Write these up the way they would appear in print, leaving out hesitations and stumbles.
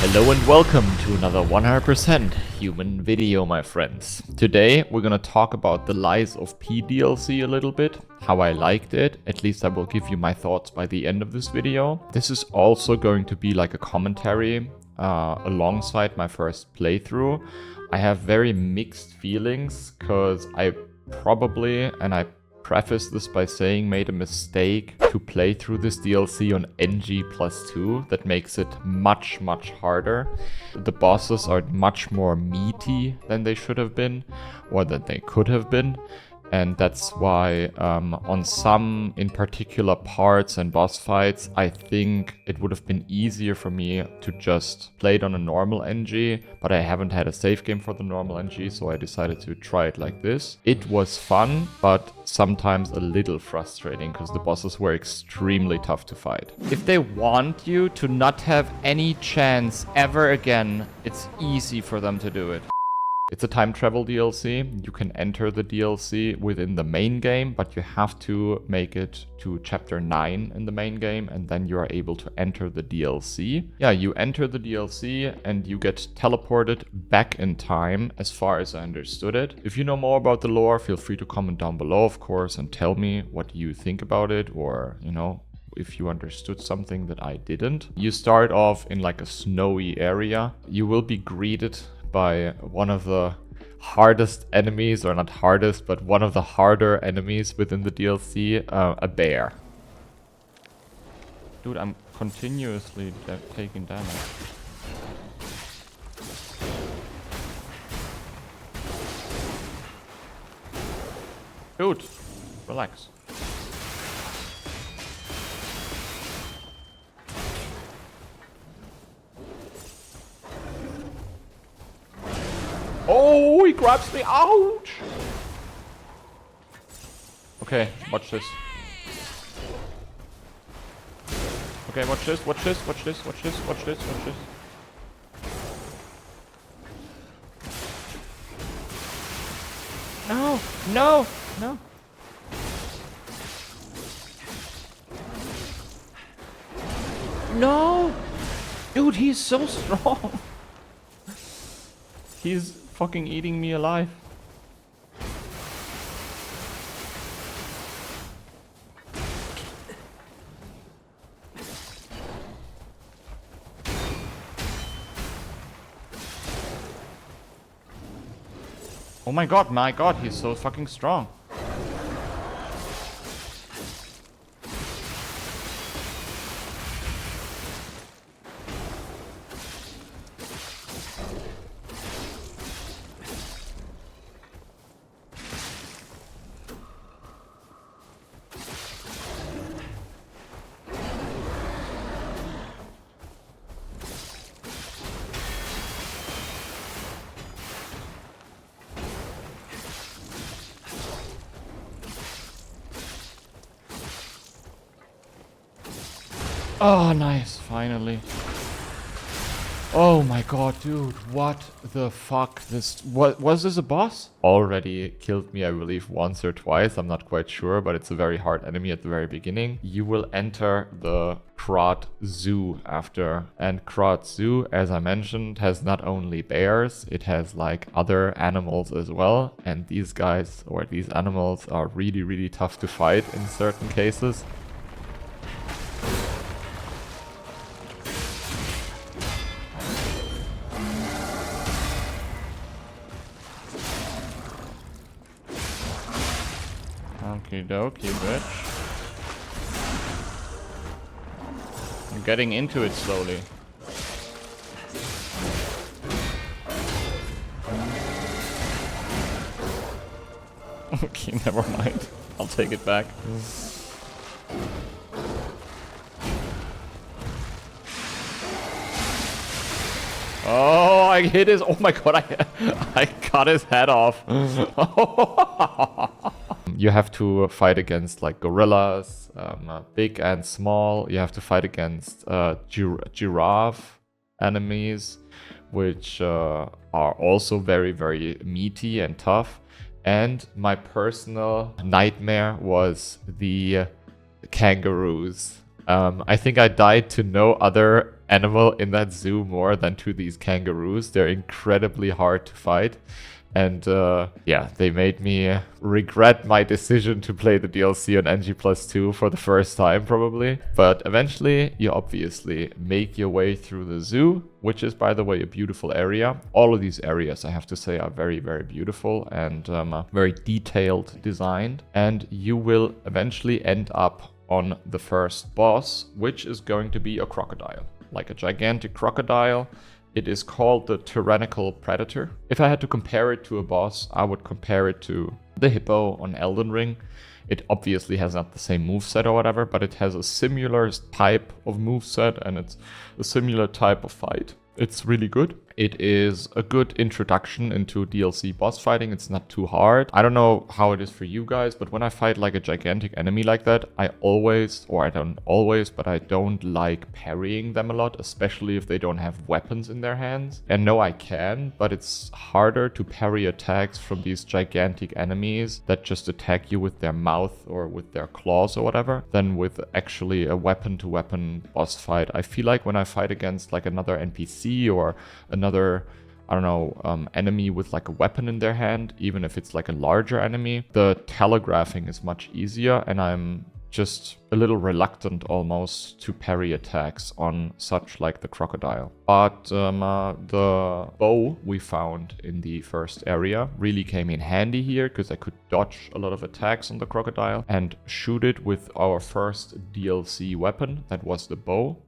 Hello and welcome to another 100% human video, my friends. Today we're gonna talk about the Lies of P DLC a little bit, how I liked it. At least I will give you my thoughts by the end of this video. This is also going to be like a commentary alongside my first playthrough. I have very mixed feelings because I probably, and I preface this by saying, made a mistake to play through this DLC on NG+2. That makes it much harder. The bosses are much more meaty than they should have been, or than they could have been. And that's why on some in particular parts and boss fights, I think it would have been easier for me to just play it on a normal NG, but I haven't had a save game for the normal NG, so I decided to try it like this. It was fun, but sometimes a little frustrating because the bosses were extremely tough to fight. If they want you to not have any chance ever again, it's easy for them to do it. It's a time travel DLC. You can enter the DLC within the main game, but you have to make it to chapter 9 in the main game, and then you are able to enter the DLC. Yeah, you enter the DLC and you get teleported back in time, as far as I understood it. If you know more about the lore, feel free to comment down below, of course, and tell me what you think about it, or, you know, if you understood something that I didn't. You start off in like a snowy area. You will be greeted by one of the hardest enemies, or not hardest, but one of the harder enemies within the DLC, a bear. Dude, I'm continuously taking damage. Dude, relax. Oh, he grabs me. Ouch! Okay, watch this. Okay, watch this, watch this, watch this, watch this, watch this, watch this. No, no, no. No! Dude, he's so strong. He's fucking eating me alive. Oh my god, he's so fucking strong. Oh, nice, finally. Oh my god, dude, what the fuck? What was this, a boss? Already killed me, I believe, once or twice. I'm not quite sure, but it's a very hard enemy at the very beginning. You will enter the Krat Zoo after. And Krat Zoo, as I mentioned, has not only bears, it has like other animals as well. And these guys, or these animals, are really tough to fight in certain cases. Okie dokie, bitch. I'm getting into it slowly. Okay, never mind. I'll take it back. Oh, I hit his... Oh my god, I cut his head off. You have to fight against like gorillas, big and small. You have to fight against giraffe enemies, which are also very meaty and tough. And my personal nightmare was the kangaroos. I think I died to no other animal in that zoo more than to these kangaroos. They're incredibly hard to fight. And yeah, they made me regret my decision to play the DLC on NG+2 for the first time, probably. But eventually, you obviously make your way through the zoo, which is, by the way, a beautiful area. All of these areas, I have to say, are very, very beautiful and very detailed designed. And you will eventually end up on the first boss, which is going to be a crocodile, like a gigantic crocodile. It is called the Tyrannical Predator. If I had to compare it to a boss, I would compare it to the hippo on Elden Ring. It obviously has not the same moveset or whatever, but it has a similar type of moveset and it's a similar type of fight. It's really good. It is a good introduction into DLC boss fighting. It's not too hard. I don't know how it is for you guys, but when I fight like a gigantic enemy like that, I don't like parrying them a lot, especially if they don't have weapons in their hands. And no, I can, but it's harder to parry attacks from these gigantic enemies that just attack you with their mouth or with their claws or whatever, than with actually a weapon-to-weapon boss fight. I feel like when I fight against like another NPC or another, I don't know, enemy with like a weapon in their hand, even if it's like a larger enemy, the telegraphing is much easier and I'm just a little reluctant almost to parry attacks on such like the crocodile. But the bow we found in the first area really came in handy here because I could dodge a lot of attacks on the crocodile and shoot it with our first DLC weapon, that was the bow.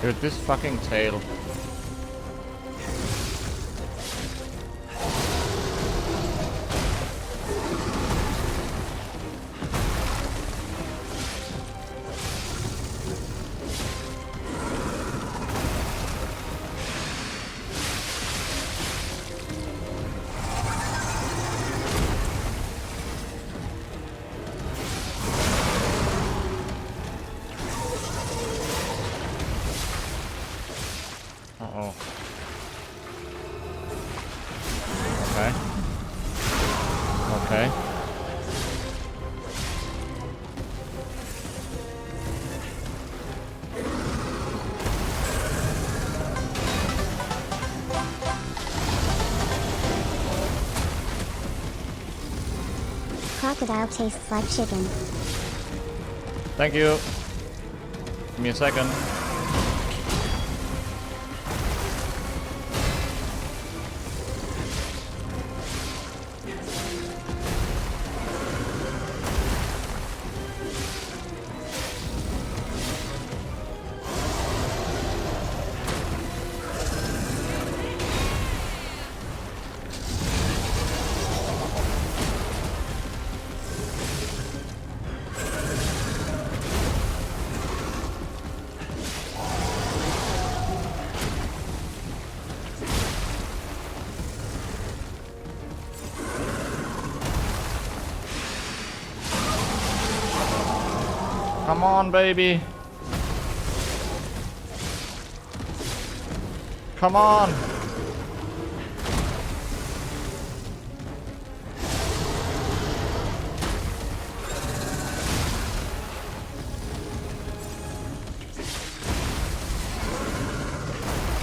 Dude, this fucking tail. Uh-oh. Okay. Okay. Crocodile tastes like chicken. Thank you. Give me a second. Come on, baby. Come on.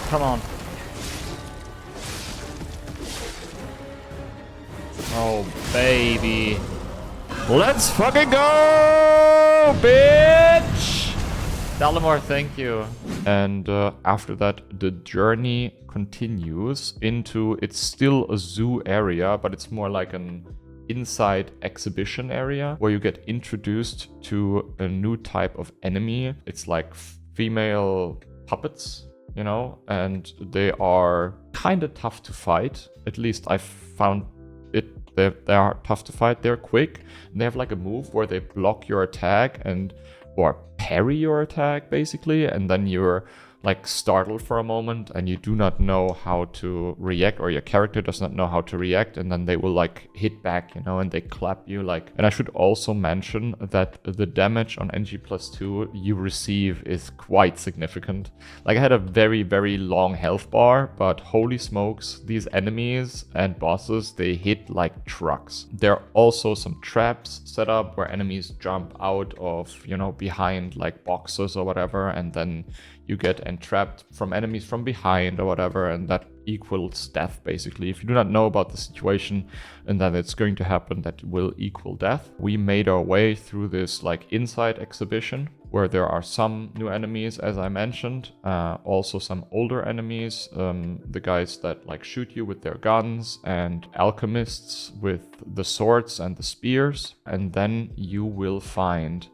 Come on. Oh, baby. Let's fucking go, bitch! Dalamore, thank you. And after that, the journey continues into, it's still a zoo area, but it's more like an inside exhibition area where you get introduced to a new type of enemy. It's like female puppets, you know, and they are kind of tough to fight. At least I found it. They are tough to fight. They're quick. And they have like a move where they block your attack or parry your attack basically, and then you're like startled for a moment and you do not know how to react, or your character does not know how to react, and then they will like hit back, you know, and they clap you like. And I should also mention that the damage on NG+2 you receive is quite significant. Like I had a very, very long health bar, but holy smokes, these enemies and bosses, they hit like trucks. There are also some traps set up where enemies jump out of, you know, behind like boxes or whatever, and then you get entrapped from enemies from behind or whatever, and that equals death basically. If you do not know about the situation and that it's going to happen, that will equal death. We made our way through this like inside exhibition where there are some new enemies, as I mentioned, also some older enemies, the guys that like shoot you with their guns, and alchemists with the swords and the spears. And then you will find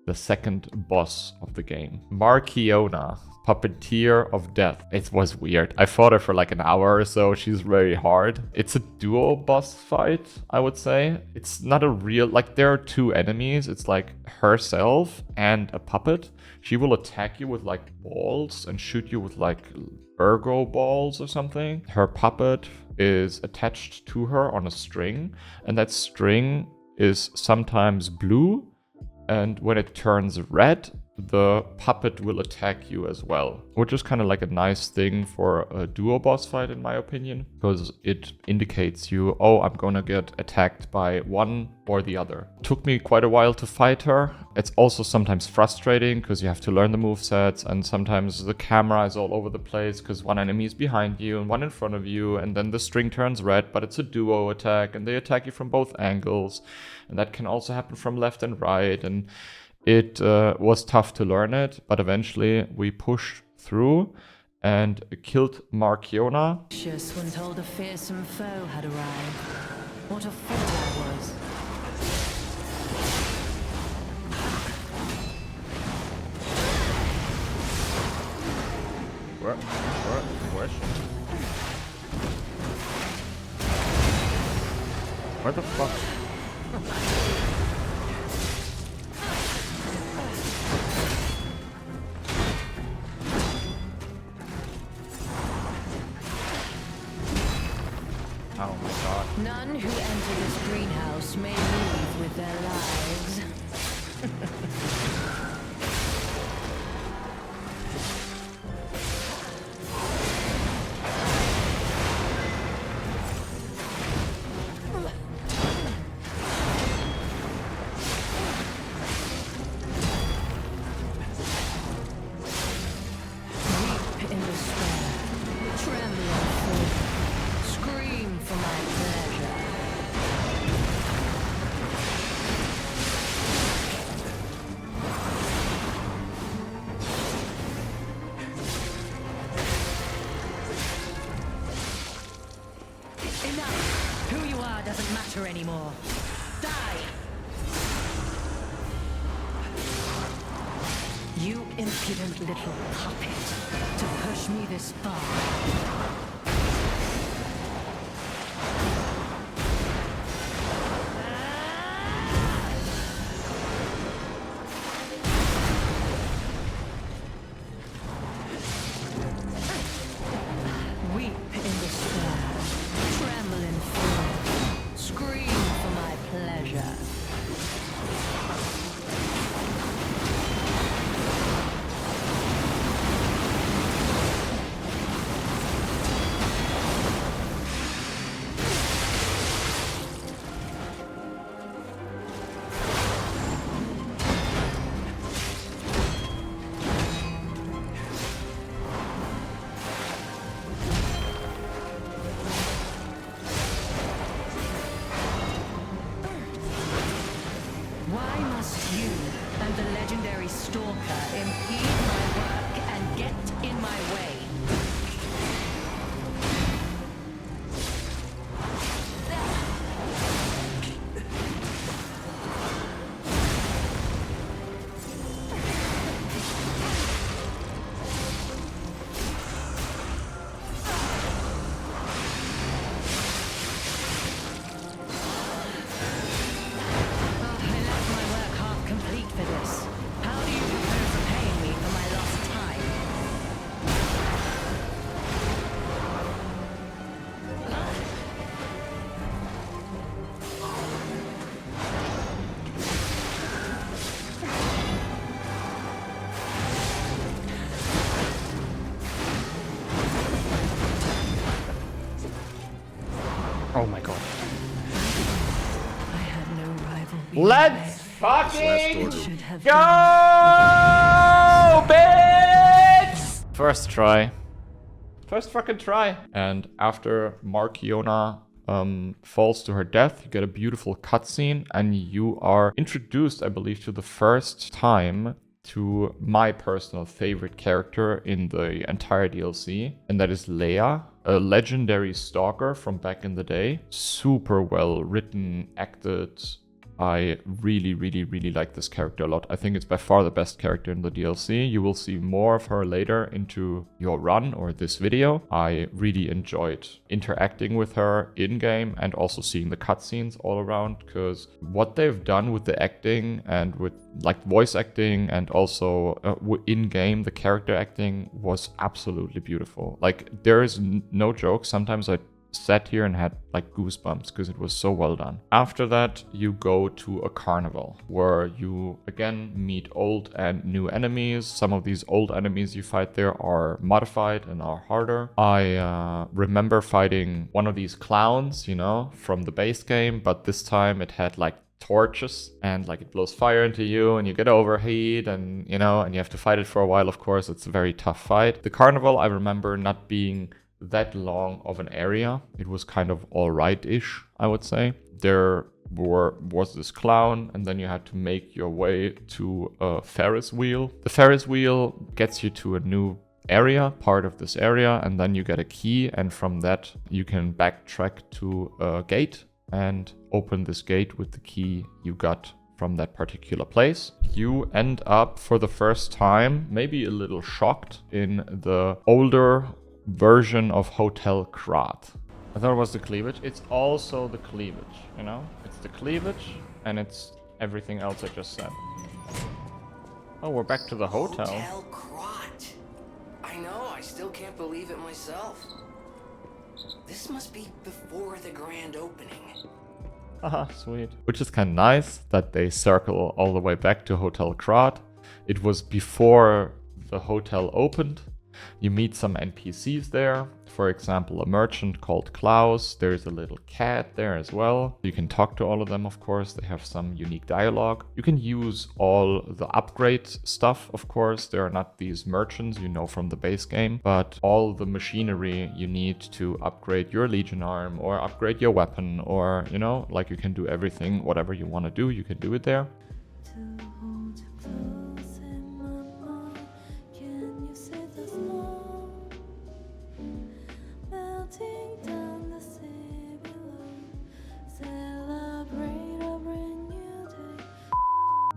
the second boss of the game, Markiona, Puppeteer of Death. It was weird. I fought her for like an hour or so. She's very hard. It's a duo boss fight, I would say. It's not a real, like there are two enemies. It's like herself and a puppet. She will attack you with like balls and shoot you with like ergo balls or something. Her puppet is attached to her on a string, and that string is sometimes blue, and when it turns red, the puppet will attack you as well, which is kind of like a nice thing for a duo boss fight in my opinion, because it indicates you, oh, I'm gonna get attacked by one or the other. Took me quite a while to fight her. It's also sometimes frustrating because you have to learn the movesets, and sometimes the camera is all over the place because one enemy is behind you and one in front of you, and then the string turns red, but it's a duo attack and they attack you from both angles, and that can also happen from left and right, and it was tough to learn it, but eventually we pushed through and killed Markiona. Just when told a fearsome foe had arrived. What a fool I was. Where the fuck? Oh my god. None who enter this greenhouse may leave with their lives. Weep in despair, tremble in fear, scream for my pleasure. Enough! Who you are doesn't matter anymore. Die! You impudent little puppet, to push me this far. Weep in despair, tremble in fear, scream for my pleasure. Why must you and the legendary Stalker impede my work and get in my way? Oh my god. I had no rival. Let's fucking Should have go, bitch! First try. First fucking try. And after Markiona falls to her death, you get a beautiful cutscene, and you are introduced, I believe, to the first time to my personal favorite character in the entire DLC, and that is Leia, a legendary stalker from back in the day. Super well written, acted. I really, really, really like this character a lot. I think it's by far the best character in the DLC. You will see more of her later into your run or this video. I really enjoyed interacting with her in-game and also seeing the cutscenes all around, because what they've done with the acting and with like voice acting and also in-game, the character acting was absolutely beautiful. Like, there is no joke. Sometimes I sat here and had like goosebumps because it was so well done. After that, you go to a carnival where you again meet old and new enemies. Some of these old enemies you fight there are modified and are harder. I remember fighting one of these clowns, you know, from the base game, but this time it had like torches and like it blows fire into you and you get overheat and, you know, and you have to fight it for a while. Of course, it's a very tough fight. The carnival, I remember not being that long of an area. It was kind of alright-ish, I would say. There was this clown, and then you had to make your way to a Ferris wheel. The Ferris wheel gets you to a new area, part of this area, and then you get a key, and from that you can backtrack to a gate and open this gate with the key you got from that particular place. You end up for the first time, maybe a little shocked, in the older version of Hotel Krat. I thought it was the cleavage. It's also the cleavage, you know? It's the cleavage and it's everything else I just said. Oh, we're back to the hotel. Hotel Krat. I know, I still can't believe it myself. This must be before the grand opening. Haha, sweet. Which is kind of nice that they circle all the way back to Hotel Krat. It was before the hotel opened. You meet some NPCs there. For example, a merchant called Klaus. There's a little cat there as well. You can talk to all of them, of course. They have some unique dialogue. You can use all the upgrade stuff, of course. There are not these merchants you know from the base game, but all the machinery you need to upgrade your Legion arm or upgrade your weapon, or, you know, like you can do everything, whatever you want to do, you can do it there.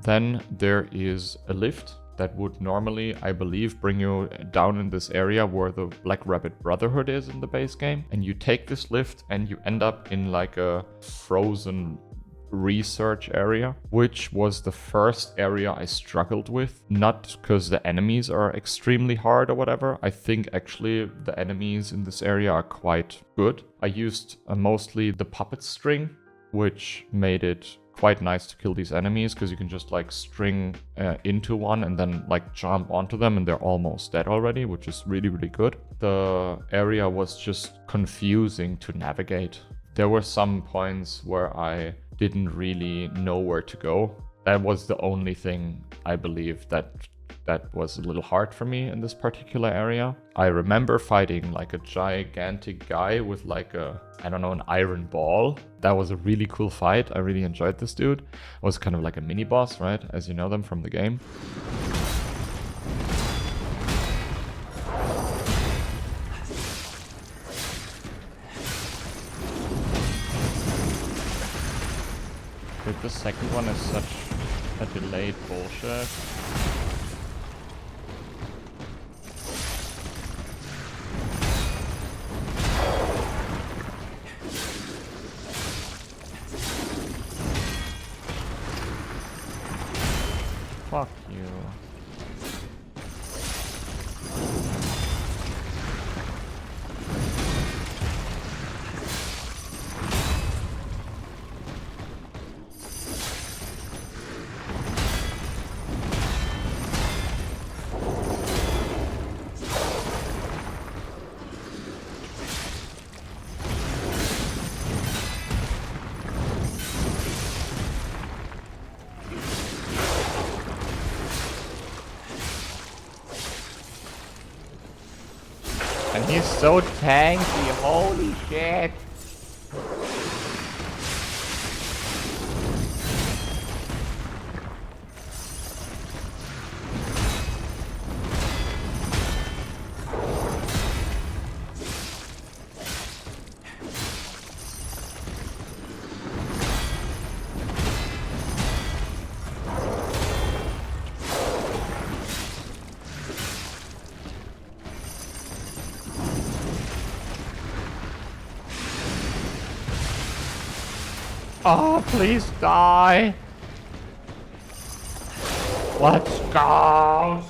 Then there is a lift that would normally, I believe, bring you down in this area where the Black Rabbit Brotherhood is in the base game. And you take this lift and you end up in like a frozen research area, which was the first area I struggled with. Not because the enemies are extremely hard or whatever. I think actually the enemies in this area are quite good. I used mostly the puppet string, which made it quite nice to kill these enemies, because you can just like string into one and then like jump onto them and they're almost dead already, which is really, really good. The area was just confusing to navigate. There were some points where I didn't really know where to go. That was the only thing I believe that was a little hard for me in this particular area. I remember fighting like a gigantic guy with like a, I don't know, an iron ball. That was a really cool fight. I really enjoyed this dude. It was kind of like a mini boss, right? As you know them from the game. Dude, the second one is such a delayed bullshit. Fuck you. He's so tanky, holy shit. Oh, please die. Let's go.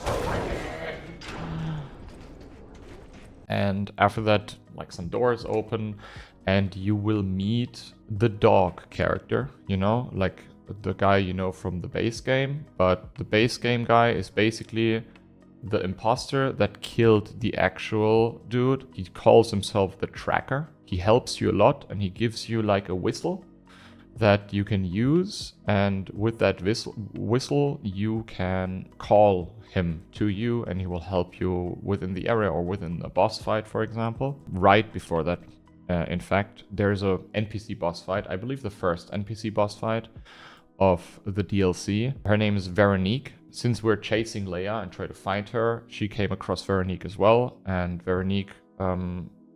And after that, like some doors open and you will meet the dog character, you know, like the guy you know from the base game. But the base game guy is basically the imposter that killed the actual dude. He calls himself the Tracker. He helps you a lot and he gives you like a whistle that you can use, and with that whistle you can call him to you and he will help you within the area or within a boss fight, for example. Right before that, in fact, there's a NPC boss fight, I believe the first NPC boss fight of the DLC. Her name is Veronique. Since we're chasing Leia and try to find her, she came across Veronique as well, and Veronique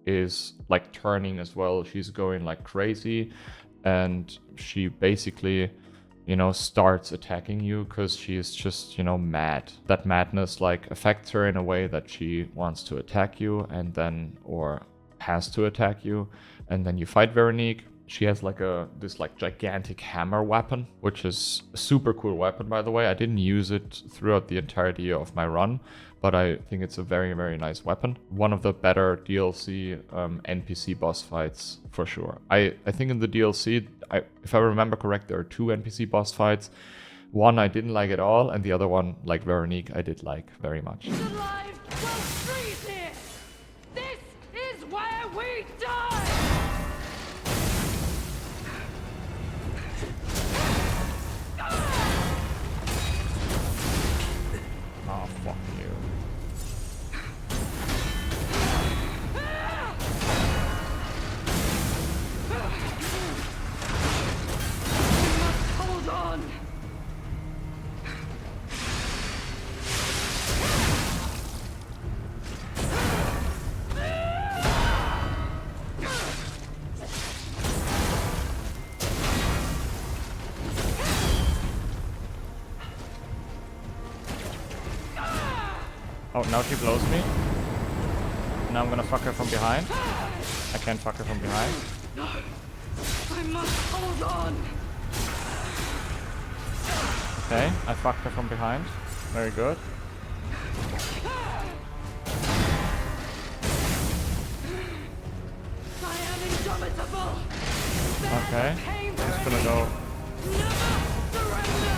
is like turning as well. She's going like crazy. And she basically, you know, starts attacking you because she is just, you know, mad. That madness like affects her in a way that she wants to attack you and then, or has to attack you. And then you fight Veronique. She has like this like gigantic hammer weapon, which is a super cool weapon, by the way. I didn't use it throughout the entirety of my run, but I think it's a very, very nice weapon. One of the better DLC NPC boss fights for sure. I think in the DLC, if I remember correct, there are 2 NPC boss fights. One I didn't like at all, and the other one, like Veronique, I did like very much. Alive 12 trees here! This is where we die! Oh, fuck you. Hold on! Oh, now she blows me. Now I'm gonna fuck her from behind. I can't fuck her from behind. No! I must hold on! Okay, I fucked her from behind. Very good. I am indomitable! Okay, just gonna go. Never surrender!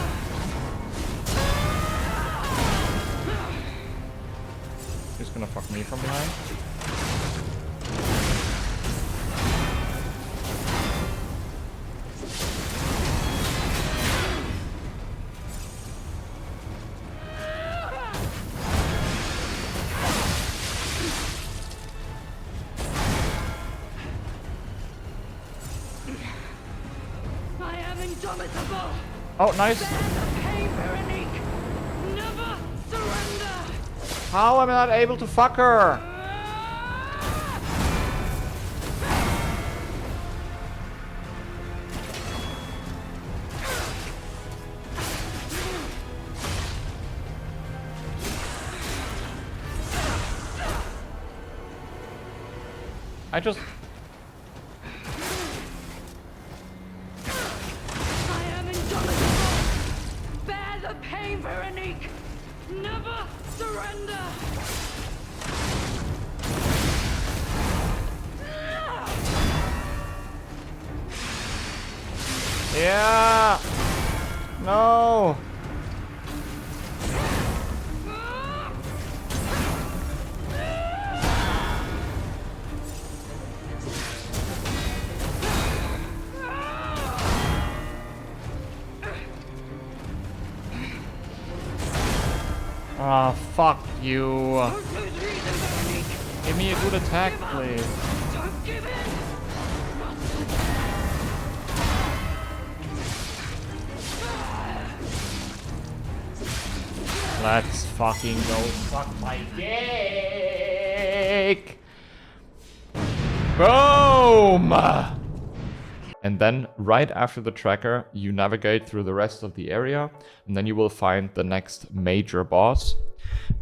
She's gonna fuck me from behind. I am indomitable! Oh, nice. Bear the pain, Veronique! Never surrender! How am I not able to fuck her? I just... I am indomitable! Bear the pain, Veronique! Never surrender! Yeah! No! Ah, fuck you. Don't lose reason, Veronique! Give me a good attack, please. Don't give in! Let's fucking go suck my dick! Boom! And then, right after the tracker, you navigate through the rest of the area, and then you will find the next major boss.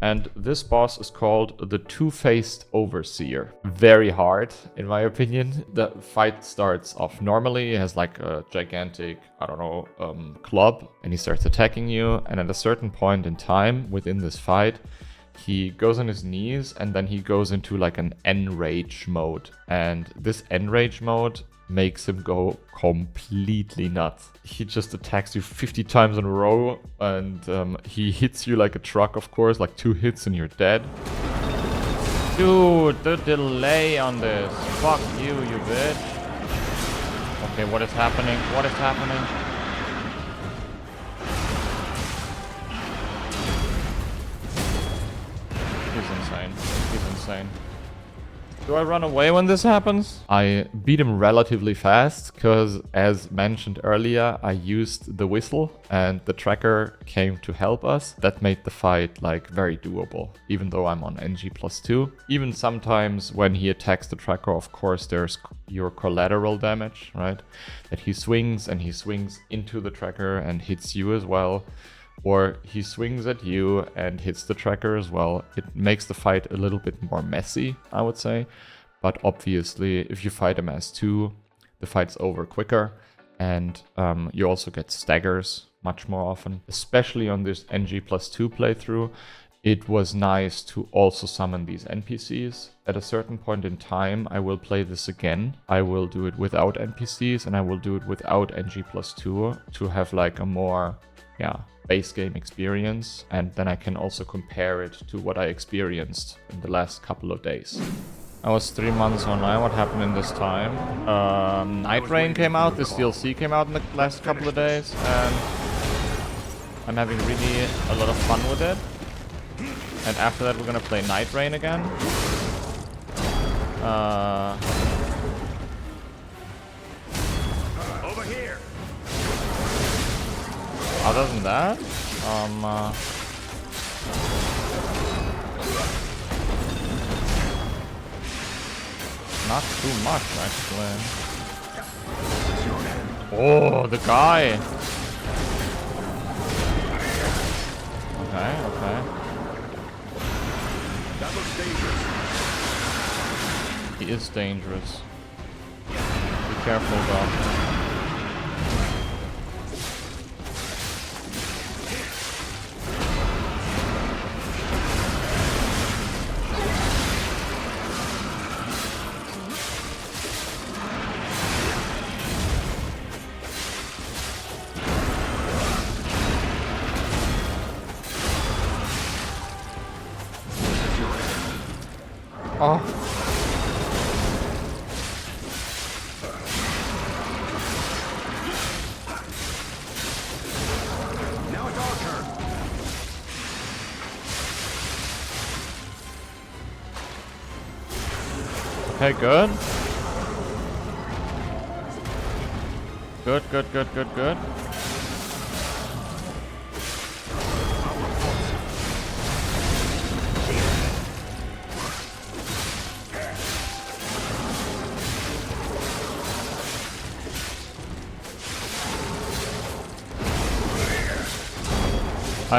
And this boss is called the Two-Faced Overseer. Very hard, in my opinion. The fight starts off normally. He has like a gigantic, I don't know, club, and he starts attacking you. And at a certain point in time within this fight, he goes on his knees, and then he goes into like an enrage mode. And this enrage mode makes him go completely nuts. He just attacks you 50 times in a row, and he hits you like a truck, of course, like 2 hits and you're dead. Dude, the delay on this. Fuck you, you bitch. Okay, what is happening? What is happening? He's insane. He's insane. Do I run away when this happens? I beat him relatively fast because, as mentioned earlier, I used the whistle and the tracker came to help us. That made the fight like very doable, even though I'm on NG+2. Even sometimes when he attacks the tracker, of course, there's your collateral damage, right? That he swings and he swings into the tracker and hits you as well. Or he swings at you and hits the tracker as well. It makes the fight a little bit more messy, I would say. But obviously, if you fight him as 2, the fight's over quicker. And you also get staggers much more often. Especially on this NG+2 playthrough, it was nice to also summon these NPCs. At a certain point in time, I will play this again. I will do it without NPCs and I will do it without NG+2 to have like a more, base game experience, and then I can also compare it to what I experienced in the last couple of days. I was 3 months online. What happened in this time? Night Rain came out, this DLC came out in the last couple of days, and I'm having really a lot of fun with it. And after that we're gonna play Night Rain again. Over here. Other than that, not too much actually. Oh, the guy. Okay, okay. That looks dangerous. He is dangerous. Be careful though. Oh. Now it's our turn. Okay, good. Good, good, good, good, good.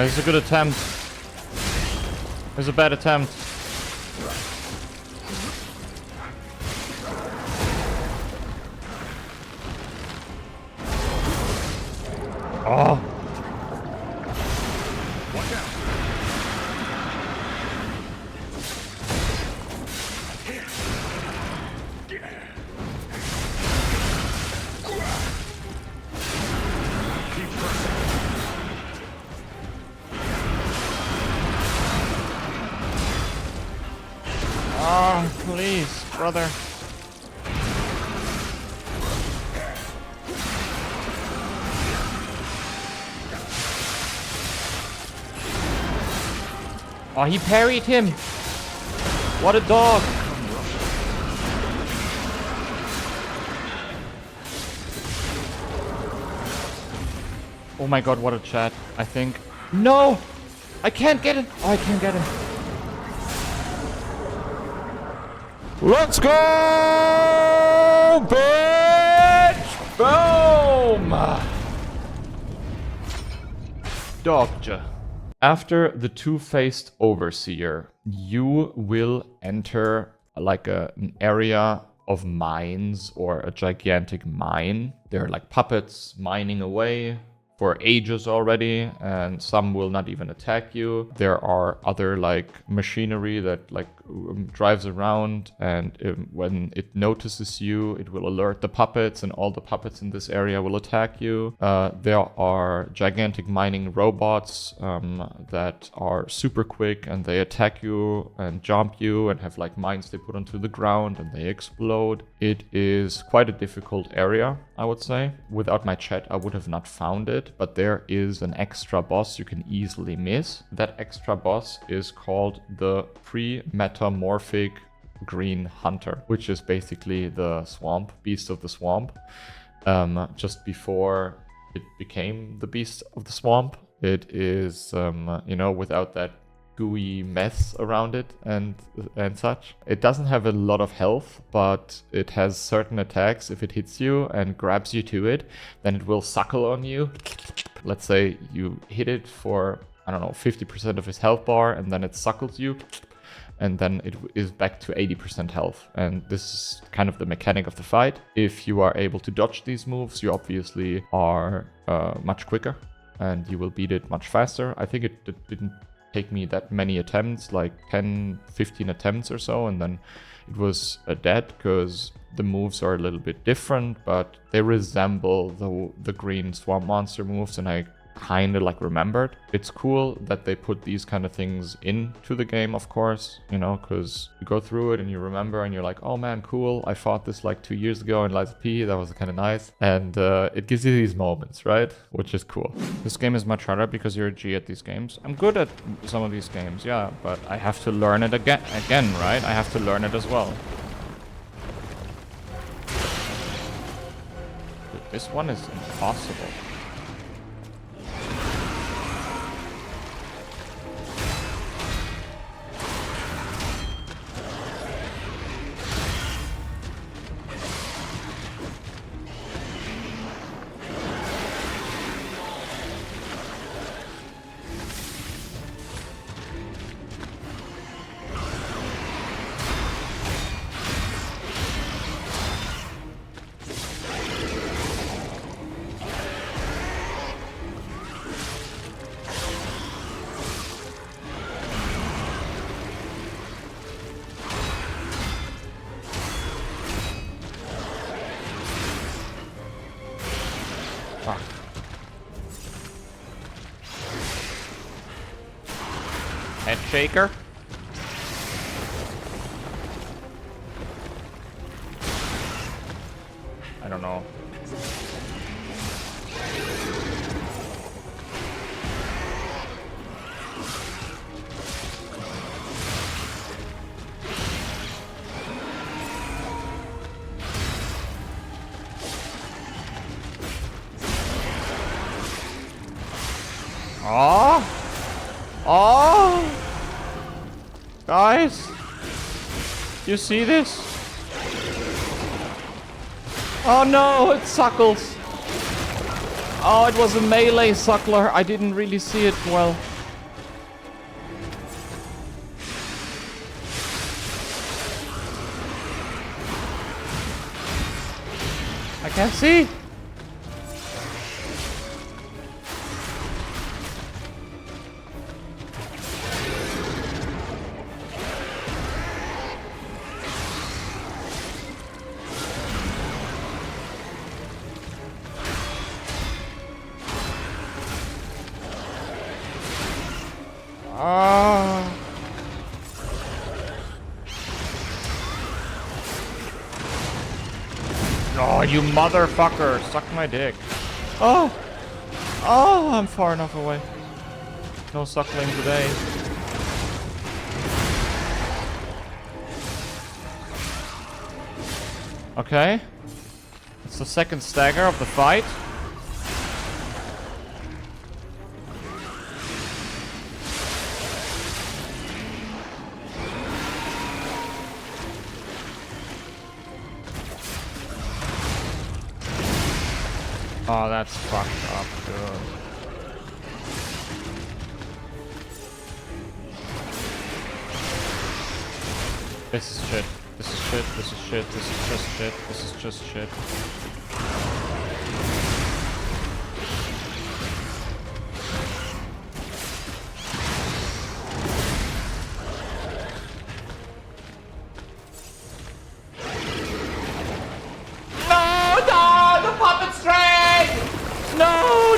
It's a good attempt. It's a bad attempt. Oh. Watch out. Keep pressing. Oh, please, brother. Oh, he parried him. What a dog! Oh my god, what a chat. I think... No! I can't get it! Oh, I can't get him. Let's go! Bitch! Boom! Dogja. After the two-faced overseer, you will enter like an area of mines or a gigantic mine. They're like puppets mining away for ages already, and some will not even attack you. There are other like machinery that like drives around, and when it notices you, it will alert the puppets, and all the puppets in this area will attack you. There are gigantic mining robots that are super quick, and they attack you and jump you and have like mines they put onto the ground and they explode. It is quite a difficult area, I would say. Without my chat, I would have not found it, but there is an extra boss you can easily miss. That extra boss is called the pre-metamorphic green hunter, which is basically the swamp, beast of the swamp. Just before it became the beast of the swamp, it is, you know, without that gooey mess around it and such. It doesn't have a lot of health, but it has certain attacks. If it hits you and grabs you to it, then it will suckle on you. Let's say you hit it for, I don't know, 50% of his health bar, and then it suckles you, and then it is back to 80% health. And this is kind of the mechanic of the fight. If you are able to dodge these moves, you obviously are much quicker, and you will beat it much faster. I think it didn't take me that many attempts, like 10, 15 attempts or so, and then it was dead, because the moves are a little bit different, but they resemble the green swamp monster moves, and I kind of like remembered. It's cool that they put these kind of things into the game, of course, you know, because you go through it and you remember and you're like, oh man, cool, I fought this like 2 years ago in Liza P, that was kind of nice. And it gives you these moments, right? Which is cool. This game is much harder because you're a G at these games. I'm good at some of these games, yeah, but I have to learn it again, right? I have to learn it as well. Dude, this one is impossible. Head shaker. I don't know. Oh! Oh! Guys! You see this? Oh no, it suckles! Oh, it was a melee suckler. I didn't really see it well. I can't see! Oh, you motherfucker! Suck my dick. Oh! Oh, I'm far enough away. No suckling today. Okay. It's the second stagger of the fight. Oh, that's fucked up, dude. This is shit. This is shit. This is shit. This is just shit. This is just shit.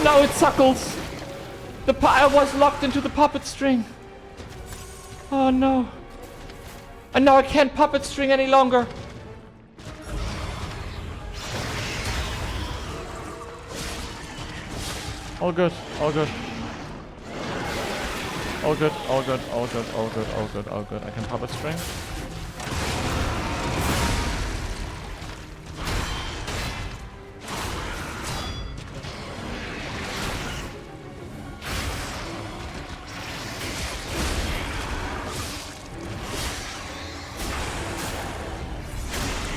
No, it suckles. I was locked into the puppet string. Oh no. And now I can't puppet string any longer. All good, all good. All good, all good, all good, all good, all good, all good. I can puppet string.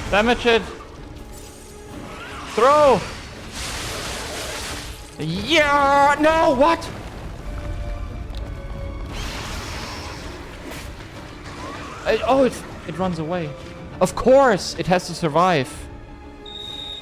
Damage it! Throw! Yeah! No! What? It runs away. Of course! It has to survive.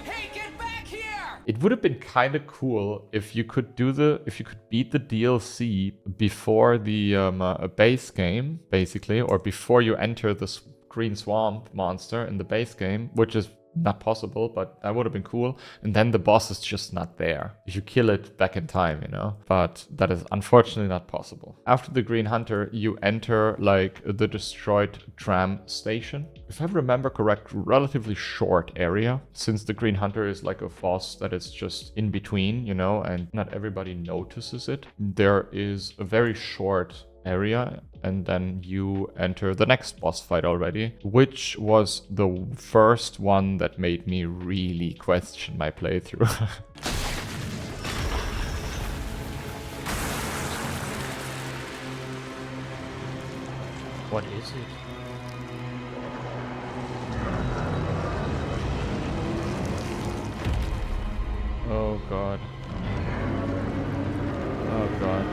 Hey, get back here! It would have been kind of cool if you could beat the DLC before the base game, basically, or before you enter the Green Swamp monster in the base game, which is not possible, but that would have been cool. And then the boss is just not there. You kill it back in time, you know? But that is unfortunately not possible. After the Green Hunter, you enter like the destroyed Tram station. If I remember correct, relatively short area, since the Green Hunter is like a boss that is just in between, you know, and not everybody notices it. There is a very short area, and then you enter the next boss fight already, which was the first one that made me really question my playthrough. What is it? Oh god. Oh god.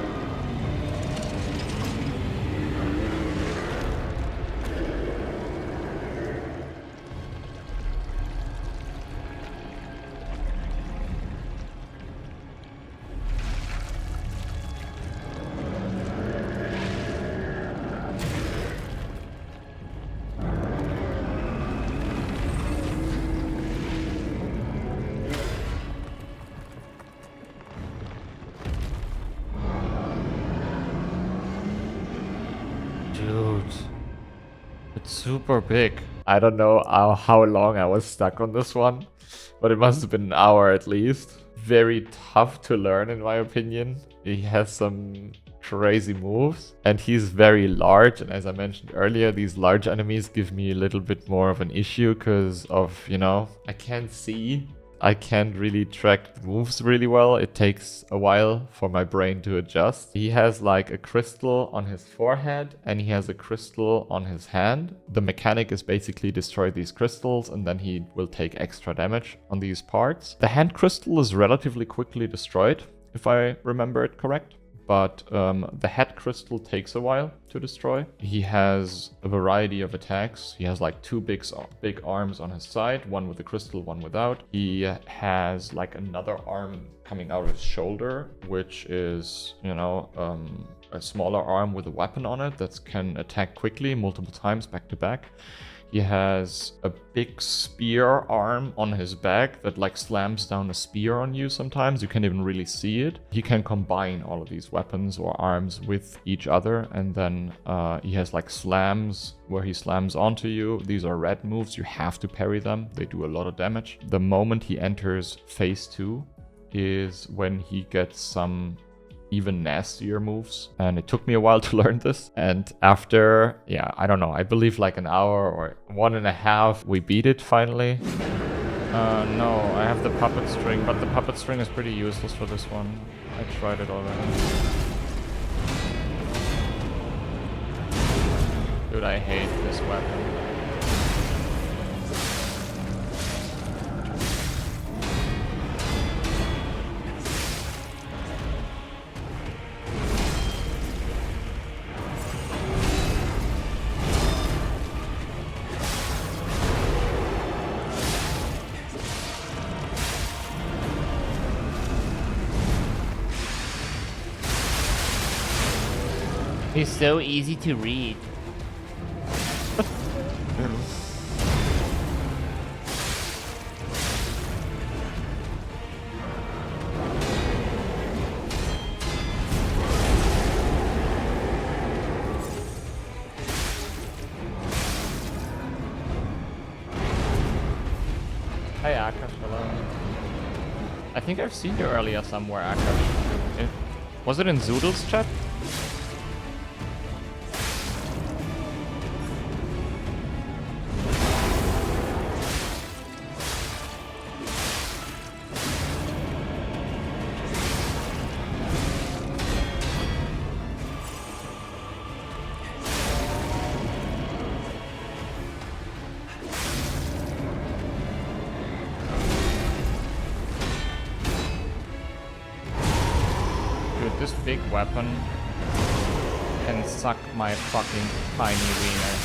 Dude, it's super big. I don't know how long I was stuck on this one, but it must have been an hour at least. Very tough to learn in my opinion. He has some crazy moves and he's very large, and as I mentioned earlier, these large enemies give me a little bit more of an issue because of, you know, I can't see. I can't really track the moves really well. It takes a while for my brain to adjust. He has like a crystal on his forehead and he has a crystal on his hand. The mechanic is basically destroy these crystals and then he will take extra damage on these parts. The hand crystal is relatively quickly destroyed, if I remember it correct. But the head crystal takes a while to destroy. He has a variety of attacks. He has like two big arms on his side, one with the crystal, one without. He has like another arm coming out of his shoulder, which is, you know, a smaller arm with a weapon on it that can attack quickly multiple times back to back. He has a big spear arm on his back that like slams down a spear on you sometimes. You can't even really see it. He can combine all of these weapons or arms with each other. And then he has like slams where he slams onto you. These are red moves. You have to parry them. They do a lot of damage. The moment he enters phase 2 is when he gets some even nastier moves, and it took me a while to learn this. And after, yeah, I don't know, I believe like an hour or 1.5, we beat it finally. No, I have the puppet string, but the puppet string is pretty useless for this one. I tried it already. Dude, I hate this weapon. He's so easy to read. Hey Akash, hello. I think I've seen you earlier somewhere, Akash. Was it in Zoodle's chat? This big weapon can suck my fucking tiny wiener.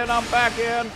I'm back in.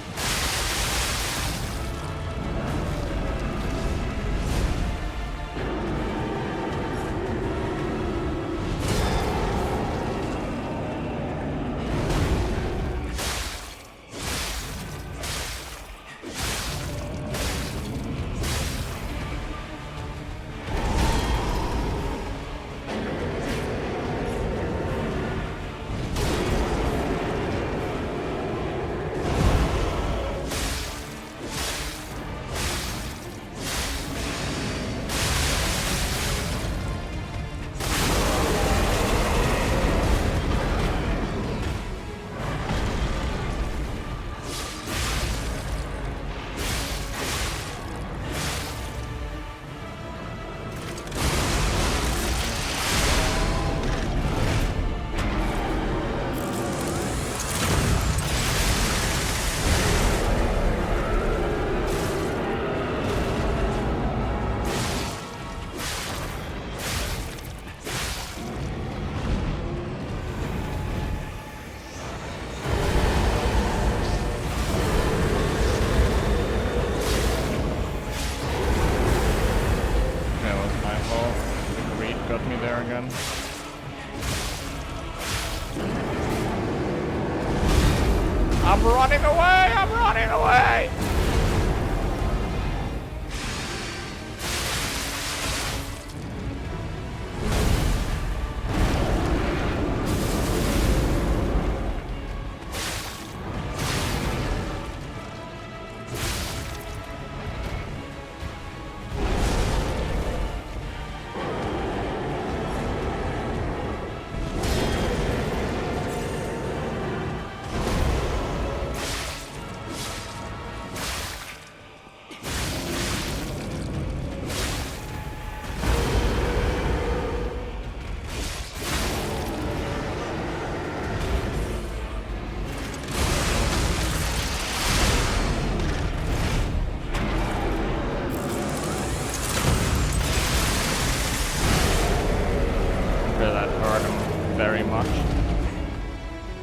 I'm running away! I'm running away!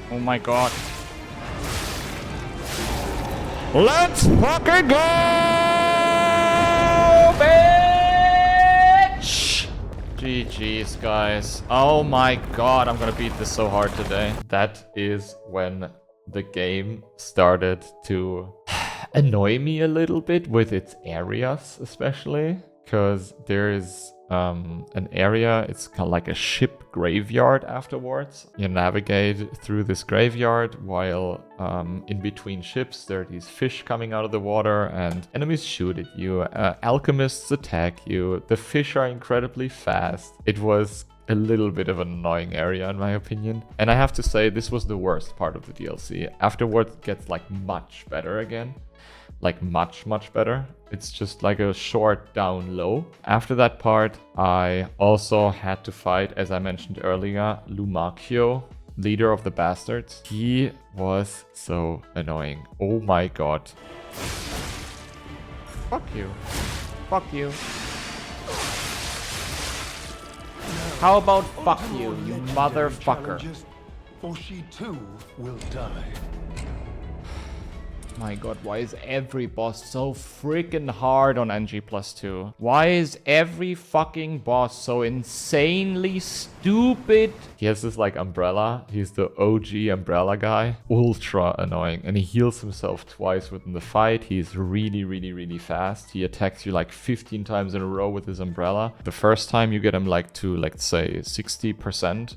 Oh my god. Let's fucking go, bitch! GG's, guys. Oh my god, I'm gonna beat this so hard today. That is when the game started to annoy me a little bit with its areas, especially. Because there's an area, it's kind of like a ship graveyard afterwards. You navigate through this graveyard while in between ships there are these fish coming out of the water and enemies shoot at you. Alchemists attack you. The fish are incredibly fast. It was a little bit of an annoying area in my opinion. And I have to say this was the worst part of the DLC. Afterwards it gets like much better again. Like much better. It's just like a short down low. After that part, I also had to fight, as I mentioned earlier, Lumakio, leader of the bastards. He was so annoying. Oh my god. Fuck you. Fuck you. How about fuck you, you motherfucker? For she too will die. My god, why is every boss so freaking hard on NG+2? Why is every fucking boss so insanely stupid? He has this like umbrella. He's the OG umbrella guy. Ultra annoying. And he heals himself twice within the fight. He's really fast. He attacks you like 15 times in a row with his umbrella. The first time you get him like to, let's say, 60%,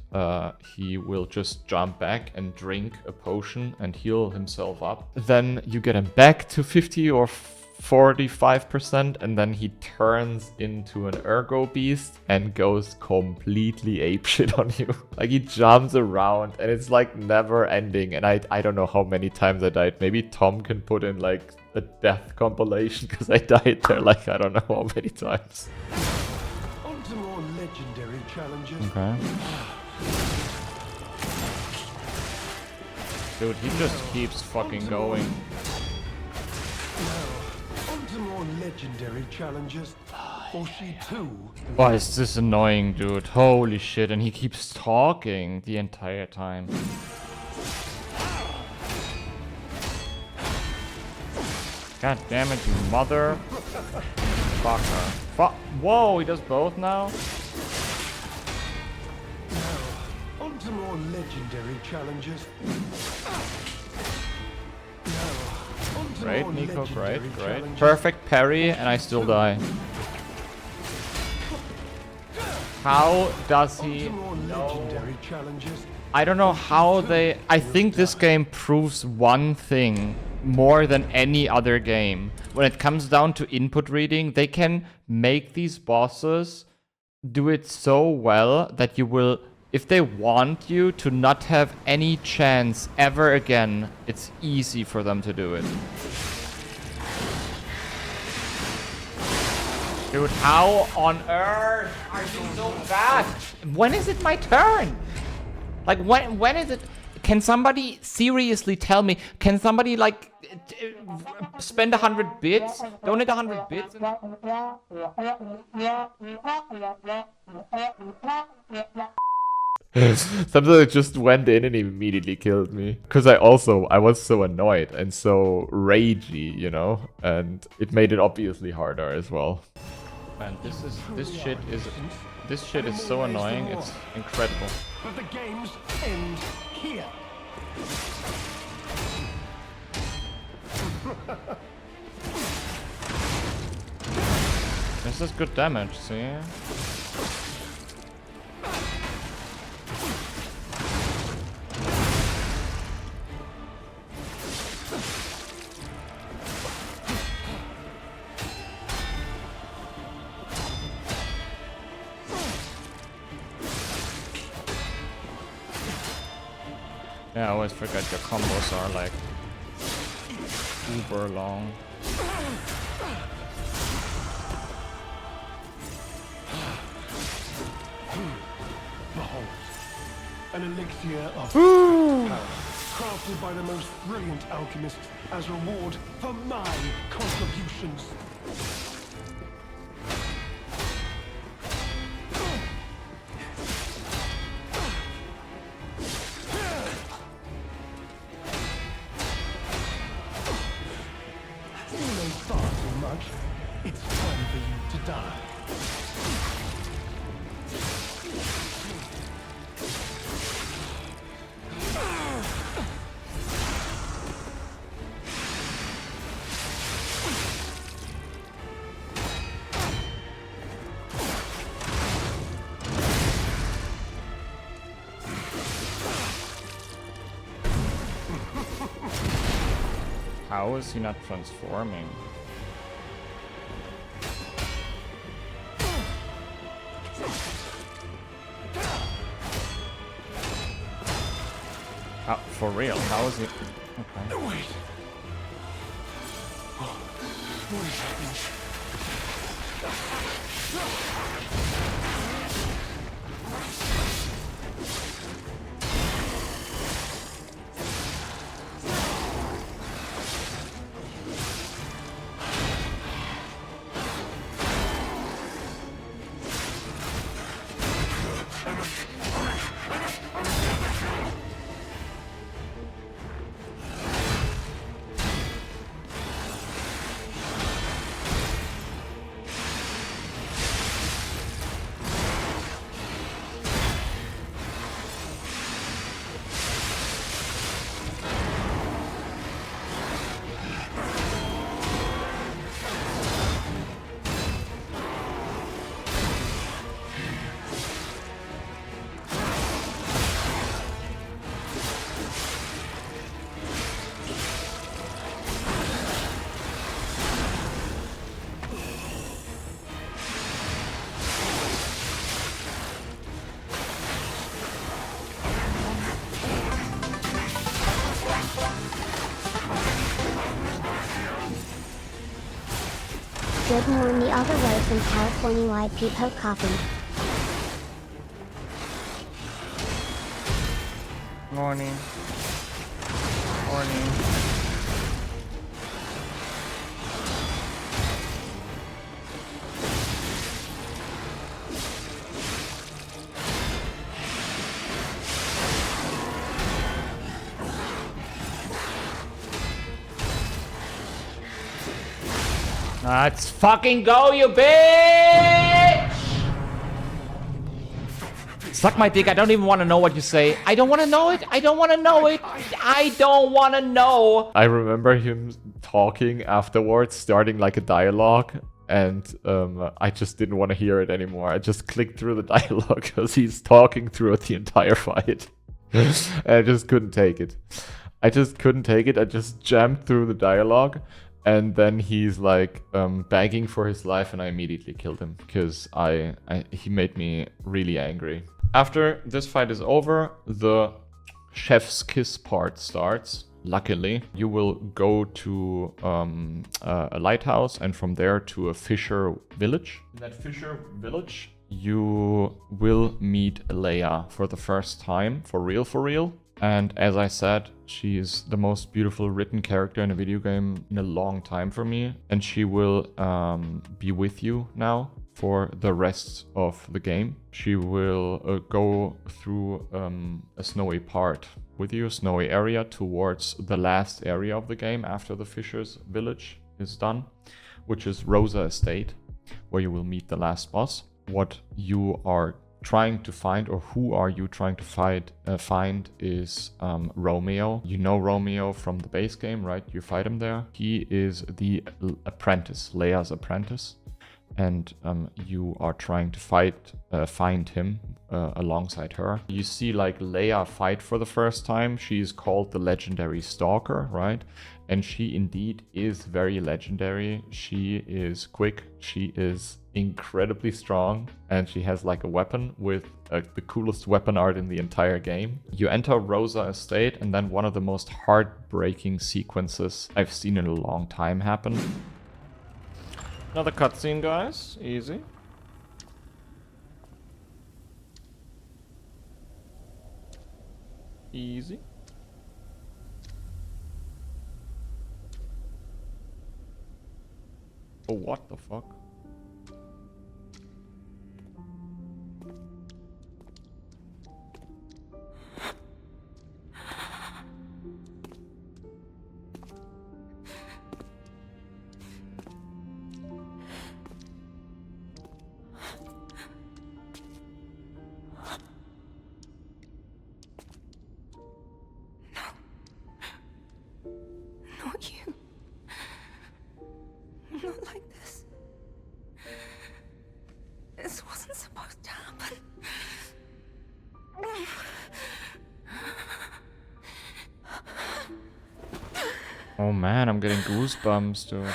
he will just jump back and drink a potion and heal himself up. Then you get him back to 50 or 45%, and then he turns into an ergo beast and goes completely apeshit on you. Like he jumps around and it's like never ending, and I don't know how many times I died. Maybe Tom can put in like a death compilation because I died there like I don't know how many times. On to more legendary challenges. Okay. Dude, he just keeps fucking going. Now, on to more legendary challenges. For she too. Why is this annoying, dude? Holy shit, and he keeps talking the entire time. God damn it, you mother fucker. Whoa, he does both now? On to more legendary challenges. Great, Nico, great. Perfect parry, and I still die. How does he... No. I don't know how they... I think this game proves one thing more than any other game. When it comes down to input reading, they can make these bosses do it so well that you will... If they want you to not have any chance ever again, it's easy for them to do it. Dude, how on earth are you so bad? When is it my turn? Like, when is it? Can somebody seriously tell me? Can somebody, like, spend 100 bits? Donate 100 bits? Sometimes it just went in and immediately killed me. Because I was so annoyed and so ragey, you know? And it made it obviously harder as well. Man, this shit is so annoying, it's incredible. But the games end here. This is good damage, see? Yeah, I always forget your combos are like uber long. Behold, an elixir of power, crafted by the most brilliant alchemists as reward for my contributions. It's time for you to die. How is he not transforming? How, for real? How is he? Okay. Wait. What is happening? Good morning the other way from California wide people coffee. Morning. Morning. Let's fucking go, you bitch! Suck my dick, I don't even want to know what you say. I don't want to know it, I don't want to know it, I don't want to know. I remember him talking afterwards, starting like a dialogue, and I just didn't want to hear it anymore. I just clicked through the dialogue because he's talking throughout the entire fight. And I just couldn't take it. I just couldn't take it. I just jammed through the dialogue. And then he's like begging for his life, and I immediately killed him because he made me really angry. After this fight is over, the chef's kiss part starts. Luckily, you will go to a lighthouse and from there to a fisher village. In that fisher village, you will meet Leia for the first time, for real. And as I said, she is the most beautiful written character in a video game in a long time for me. And she will be with you now for the rest of the game. She will go through a snowy part with you, snowy area, towards the last area of the game after the Fisher's Village is done, which is Rosa Estate, where you will meet the last boss. What you are trying to find, or who are you trying to find is Romeo. You know Romeo from the base game, right? You fight him there. He is the apprentice, Leia's apprentice, and you are trying to find him alongside her. You see like Leia fight for the first time. She's called the legendary Stalker, right? And she indeed is very legendary. She is quick, she is incredibly strong, and she has like a weapon with the coolest weapon art in the entire game. You enter Rosa Estate, and then one of the most heartbreaking sequences I've seen in a long time happen. Another cutscene, guys. Easy. Easy. Oh, what the fuck? want you. Not like this. This wasn't supposed to happen. Oh man, I'm getting goosebumps, dude.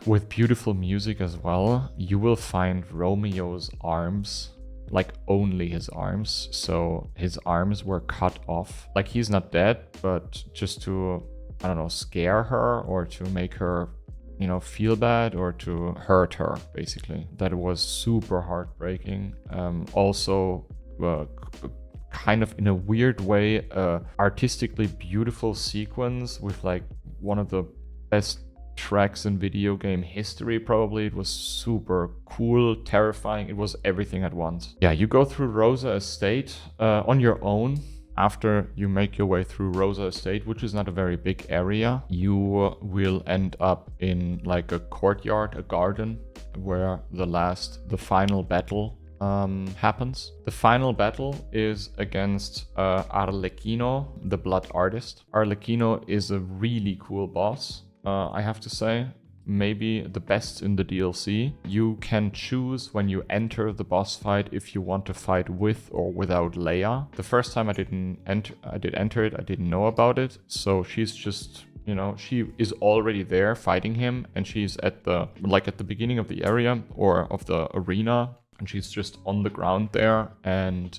With beautiful music as well, you will find Romeo's arms, like only his arms. So his arms were cut off. Like he's not dead, but just to, I don't know, scare her or to make her, you know, feel bad or to hurt her, basically. That was super heartbreaking. Also, kind of in a weird way, artistically beautiful sequence with like one of the best tracks in video game history, probably. It was super cool, terrifying. It was everything at once. Yeah, you go through Rosa Estate on your own. After you make your way through Rosa Estate, which is not a very big area, you will end up in like a courtyard, a garden, where the final battle happens. The final battle is against Arleino, the Blood Artist. Arleino is a really cool boss, I have to say. Maybe the best in the DLC. You can choose when you enter the boss fight if you want to fight with or without Leia. The first time I did enter it, I didn't know about it. So she's just, you know, she is already there fighting him, and she's at the beginning of the area or of the arena. And she's just on the ground there, and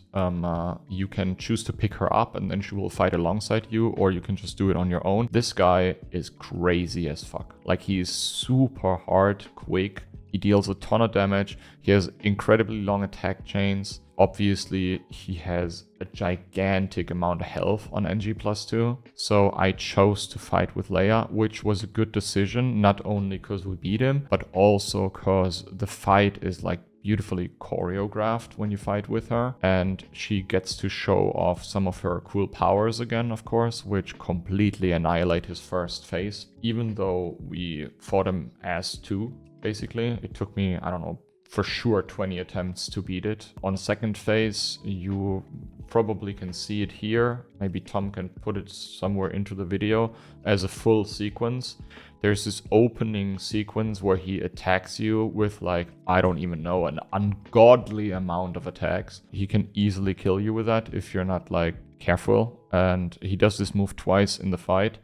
you can choose to pick her up and then she will fight alongside you, or you can just do it on your own. This guy is crazy as fuck. Like, he's super hard, quick. He deals a ton of damage. He has incredibly long attack chains. Obviously, he has a gigantic amount of health on NG+2. So I chose to fight with Leia, which was a good decision, not only because we beat him, but also because the fight is like beautifully choreographed when you fight with her, and she gets to show off some of her cool powers again, of course, which completely annihilate his first phase. Even though we fought him as two, basically, it took me, I don't know, for sure 20 attempts to beat it. On second phase, you probably can see it here. Maybe Tom can put it somewhere into the video as a full sequence. There's this opening sequence where he attacks you with, like, I don't even know, an ungodly amount of attacks. He can easily kill you with that if you're not, like, careful. And he does this move twice in the fight.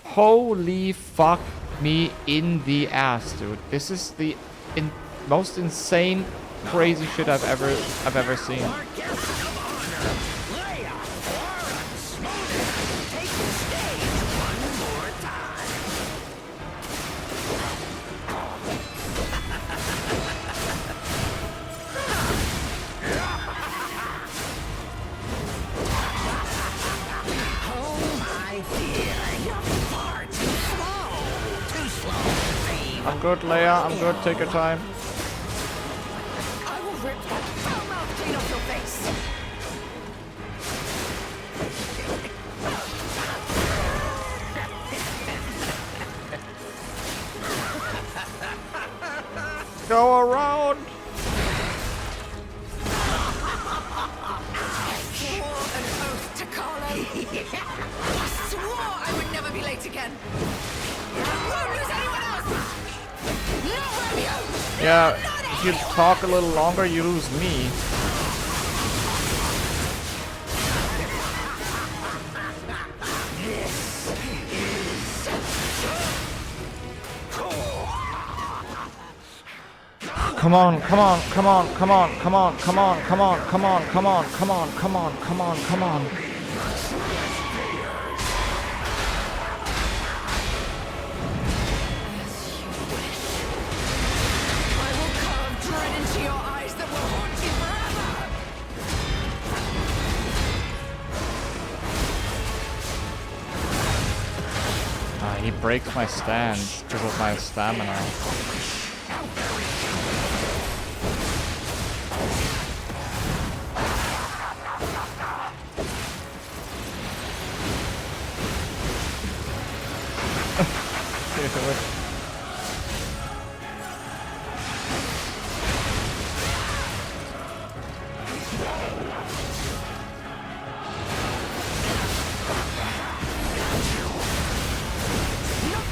Holy fuck me in the ass, dude. This is the most insane, crazy shit I've ever seen. I'm good, Leia. I'm good. Take your time. I will rip that foul-mouthed chain off your face. Go around. I swore an oath to Carlo. I swore I would never be late again. I won't lose anyone else. Not Romeo. Yeah, if you talk a little longer, you lose me. Come on, come on, come on, come on, come on, come on, come on, come on, come on, come on, come on, come on, come on. I will carve dread into your eyes that will haunt you forever. He breaks my stance because of my stamina. Not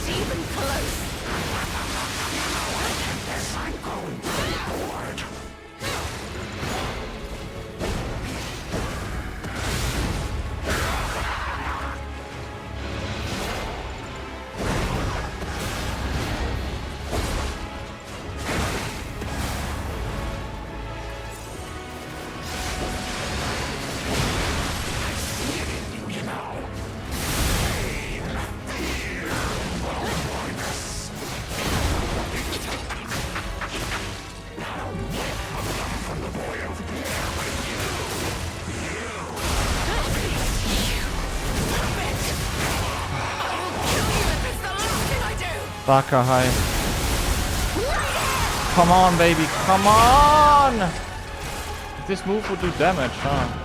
Stalker high. Come on, baby, come on! This move would do damage, huh?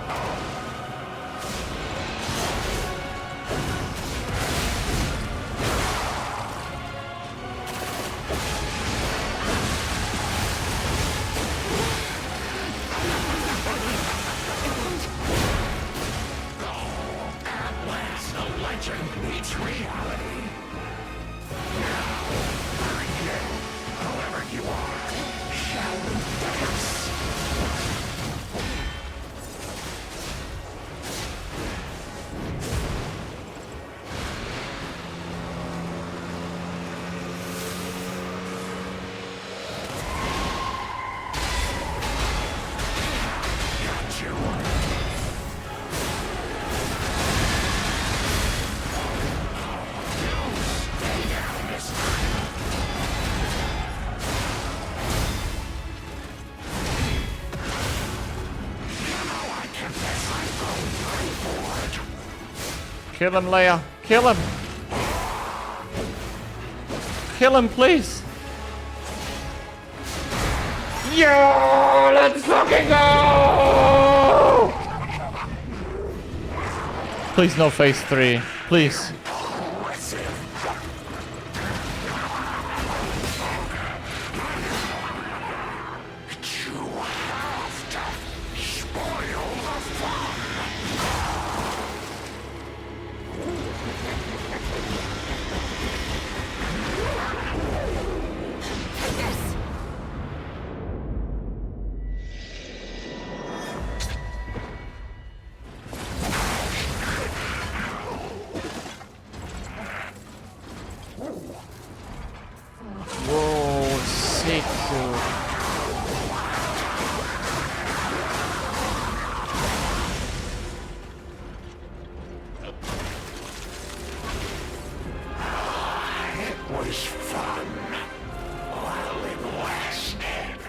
Kill him, Leia. Kill him. Kill him, please. Yeah, let's fucking go! Please no phase 3. Please. Whoa, sick, dude. It was fun while it lasted.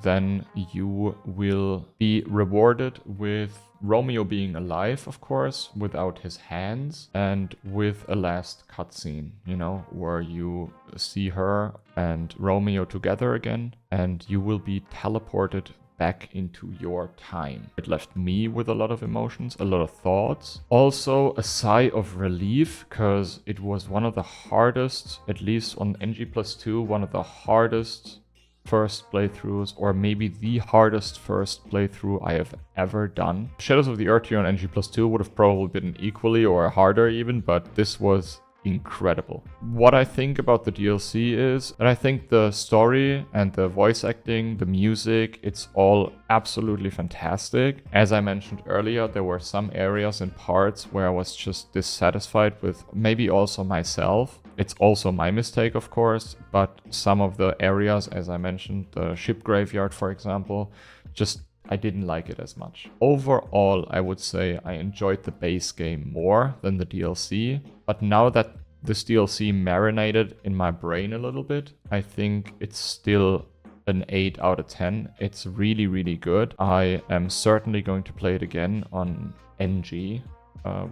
Then you will be rewarded with Romeo being alive, of course, without his hands, and with a last cutscene, you know, where you see her and Romeo together again, and you will be teleported back into your time. It left me with a lot of emotions, a lot of thoughts. Also a sigh of relief, because it was one of the hardest, at least on NG+2, one of the hardest first playthroughs, or maybe the hardest first playthrough I have ever done. Shadows of the Earth on NG+2 would have probably been equally or harder even, but this was incredible. What I think about the DLC is that I think the story and the voice acting, the music, it's all absolutely fantastic. As I mentioned earlier, there were some areas and parts where I was just dissatisfied with maybe also myself. It's also my mistake, of course, but some of the areas, as I mentioned, the ship graveyard, for example, just I didn't like it as much. Overall, I would say I enjoyed the base game more than the DLC, but now that this DLC marinated in my brain a little bit, I think it's still an 8 out of 10. It's really, really good. I am certainly going to play it again on NG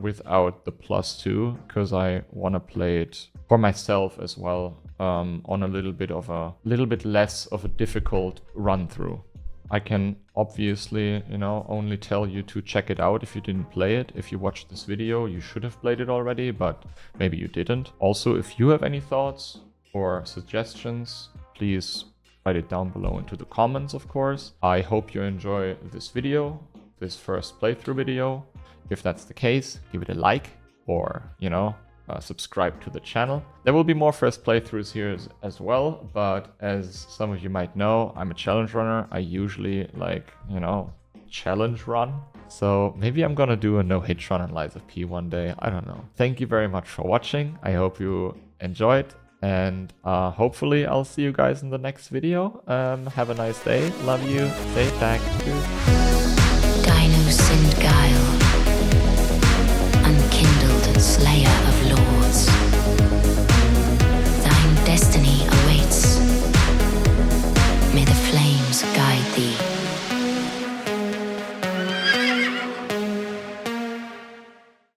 without the +2, because I want to play it for myself as well, on a little bit less of a difficult run through. I can obviously, you know, only tell you to check it out if you didn't play it. If you watched this video, you should have played it already, but maybe you didn't. Also, if you have any thoughts or suggestions, please write it down below into the comments, of course. I hope you enjoy this video, this first playthrough video. If that's the case, give it a like, or, you know, subscribe to the channel. There will be more first playthroughs here as well, but as some of you might know, I'm a challenge runner. I usually, like, you know, challenge run. So maybe I'm gonna do a no-hit run on Lies of P one day. I don't know. Thank you very much for watching. I hope you enjoyed, and hopefully I'll see you guys in the next video. Have a nice day. Love you. Stay back. Dino-sindgeil, unkindled slayer of lords, thine destiny May the flames guide thee.